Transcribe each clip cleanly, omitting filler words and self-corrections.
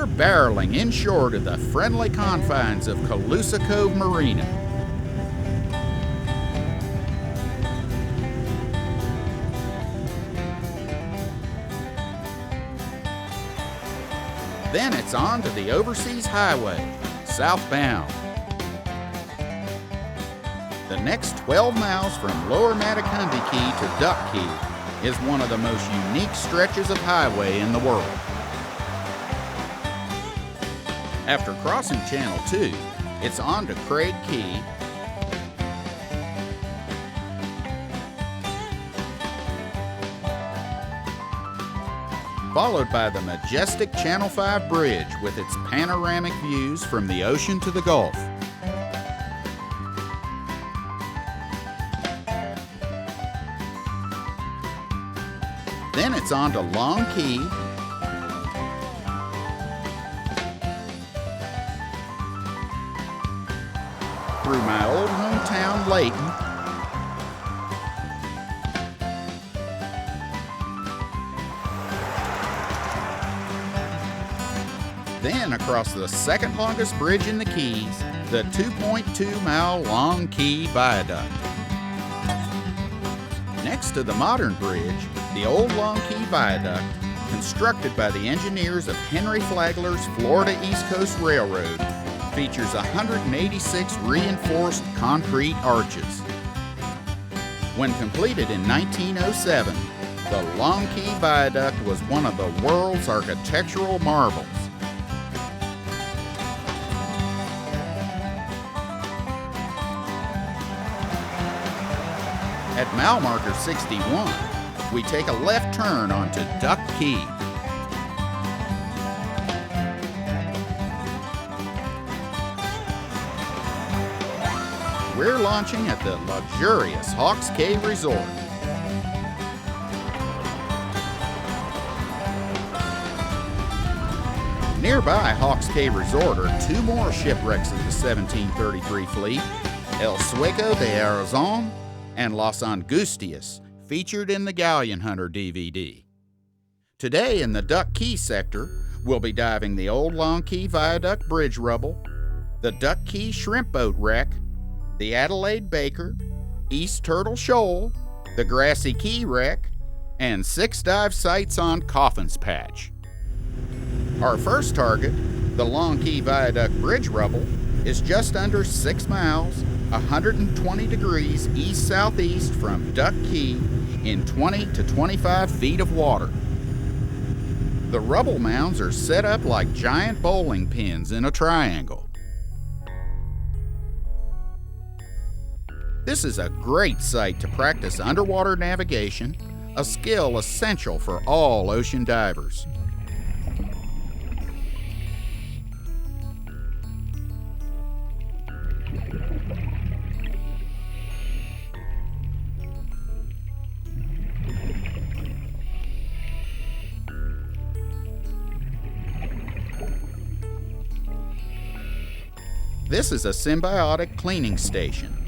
We're barreling inshore to the friendly confines of Calusa Cove Marina. Then it's on to the Overseas Highway, southbound. The next 12 miles from Lower Matacumbe Key to Duck Key is one of the most unique stretches of highway in the world. After crossing Channel 2, it's on to Craig Key, followed by the majestic Channel 5 Bridge with its panoramic views from the ocean to the Gulf. Then it's on to Long Key, through my old hometown, Layton, then across the second longest bridge in the Keys, the 2.2-mile Long Key Viaduct. Next to the modern bridge, the old Long Key Viaduct, constructed by the engineers of Henry Flagler's Florida East Coast Railroad, features 186 reinforced concrete arches. When completed in 1907, the Long Key Viaduct was one of the world's architectural marvels. At mile marker 61, we take a left turn onto Duck Key. We're launching at the luxurious Hawks Cay Resort. Nearby Hawks Cay Resort are two more shipwrecks of the 1733 fleet, El Sueco de Arizon and Los Angustias, featured in the Galleon Hunter DVD. Today in the Duck Key sector, we'll be diving the old Long Key Viaduct Bridge Rubble, the Duck Key Shrimpboat Wreck, the Adelaide Baker, East Turtle Shoal, the Grassy Key Wreck, and 6 dive sites on Coffins Patch. Our first target, the Long Key Viaduct Bridge Rubble, is just under 6 miles, 120 degrees east-southeast from Duck Key in 20 to 25 feet of water. The rubble mounds are set up like giant bowling pins in a triangle. This is a great site to practice underwater navigation, a skill essential for all ocean divers. This is a symbiotic cleaning station.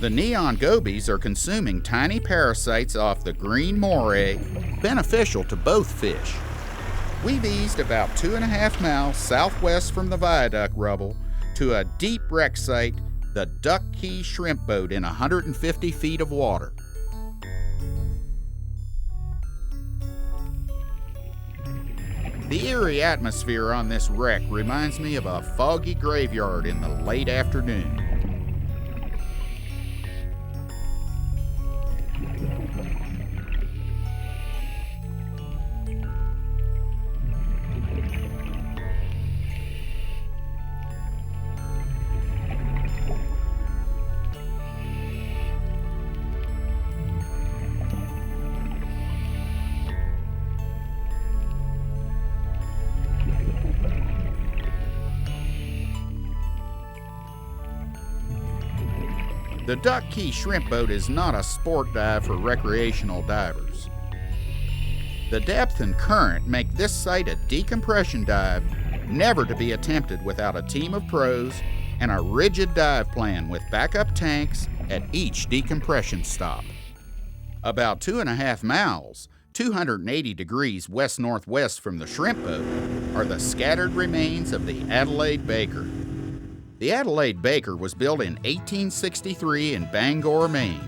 The neon gobies are consuming tiny parasites off the green moray, beneficial to both fish. We've eased about 2.5 miles southwest from the viaduct rubble to a deep wreck site, the Duck Key Shrimpboat, in 150 feet of water. The eerie atmosphere on this wreck reminds me of a foggy graveyard in the late afternoon. The Duck Key Shrimpboat is not a sport dive for recreational divers. The depth and current make this site a decompression dive, never to be attempted without a team of pros and a rigid dive plan with backup tanks at each decompression stop. About 2.5 miles 280 degrees west-northwest from the Shrimpboat, are the scattered remains of the Adelaide Baker. The Adelaide Baker was built in 1863 in Bangor, Maine.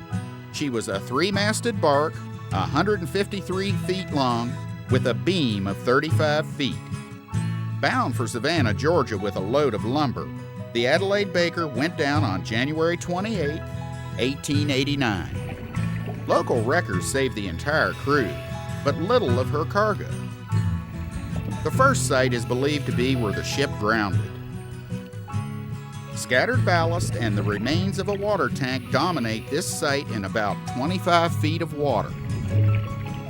She was a 3-masted bark, 153 feet long, with a beam of 35 feet. Bound for Savannah, Georgia with a load of lumber, the Adelaide Baker went down on January 28, 1889. Local wreckers saved the entire crew, but little of her cargo. The first site is believed to be where the ship grounded. Scattered ballast and the remains of a water tank dominate this site in about 25 feet of water.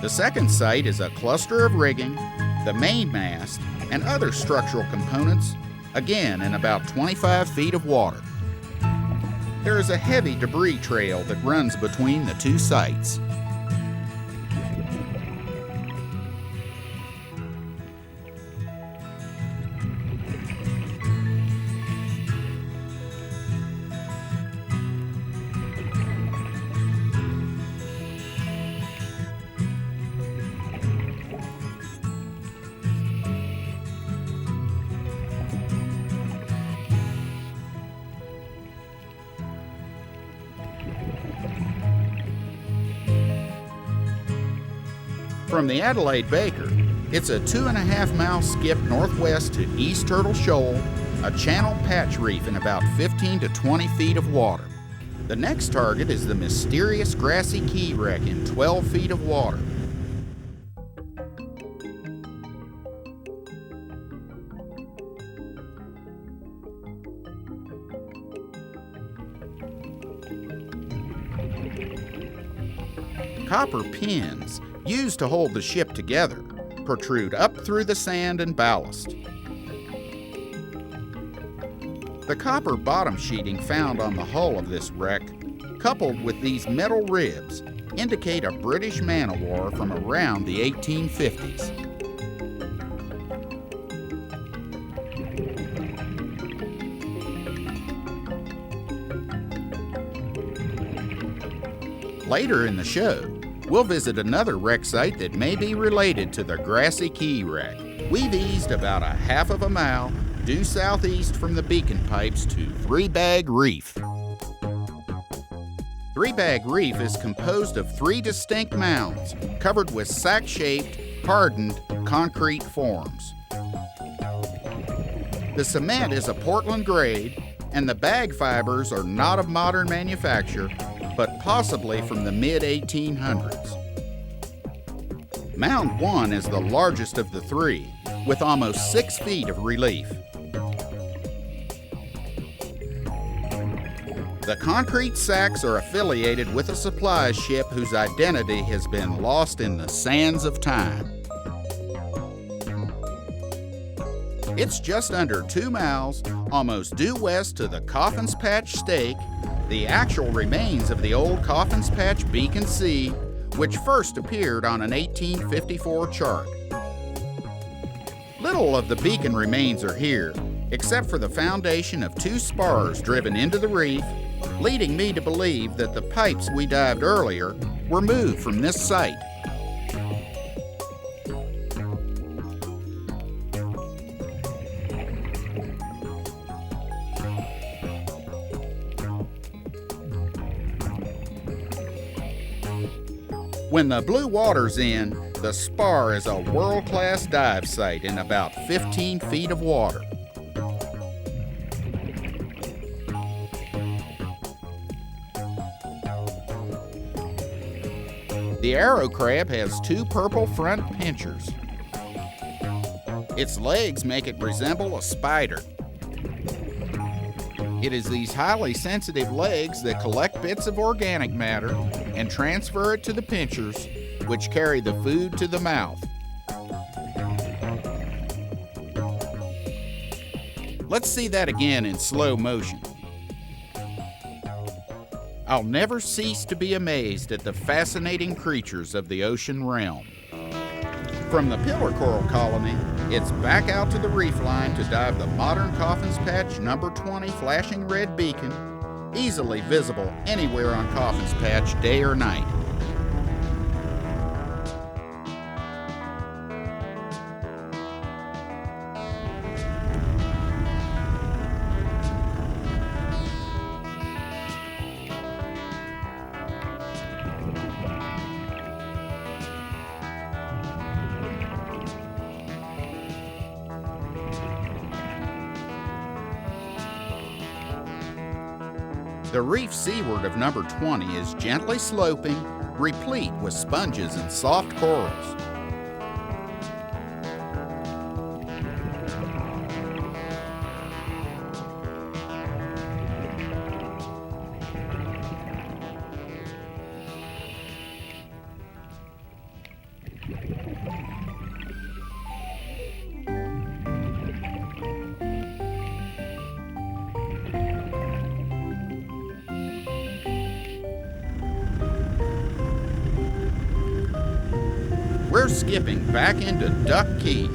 The second site is a cluster of rigging, the mainmast, and other structural components, again in about 25 feet of water. There is a heavy debris trail that runs between the two sites. From the Adelaide Baker, it's a 2.5-mile skip northwest to East Turtle Shoal, a channel patch reef in about 15 to 20 feet of water. The next target is the mysterious grassy key wreck in 12 feet of water. Copper pins, used to hold the ship together, protrude up through the sand and ballast. The copper bottom sheeting found on the hull of this wreck, coupled with these metal ribs, indicate a British man-o-war from around the 1850s. Later in the show, we'll visit another wreck site that may be related to the Grassy Key wreck. We've eased about a half of a mile due southeast from the beacon pipes to Three Bag Reef. Three Bag Reef is composed of 3 distinct mounds covered with sack-shaped, hardened concrete forms. The cement is a Portland grade, and the bag fibers are not of modern manufacture, but possibly from the mid-1800s. Mound 1 is the largest of the 3, with almost 6 feet of relief. The concrete sacks are affiliated with a supply ship whose identity has been lost in the sands of time. It's just under 2 miles, almost due west to the Coffins Patch stake, the actual remains of the old Coffins Patch Beacon C, which first appeared on an 1854 chart. Little of the beacon remains are here, except for the foundation of 2 spars driven into the reef, leading me to believe that the pipes we dived earlier were moved from this site. When the blue water's in, the spar is a world-class dive site in about 15 feet of water. The arrow crab has 2 purple front pinchers. Its legs make it resemble a spider. It is these highly sensitive legs that collect bits of organic matter and transfer it to the pinchers, which carry the food to the mouth. Let's see that again in slow motion. I'll never cease to be amazed at the fascinating creatures of the ocean realm. From the pillar coral colony, it's back out to the reef line to dive the modern Coffins Patch number 20 flashing red beacon, easily visible anywhere on Coffins Patch, day or night. The reef seaward of number 20 is gently sloping, replete with sponges and soft corals. We're skipping back into Duck Key,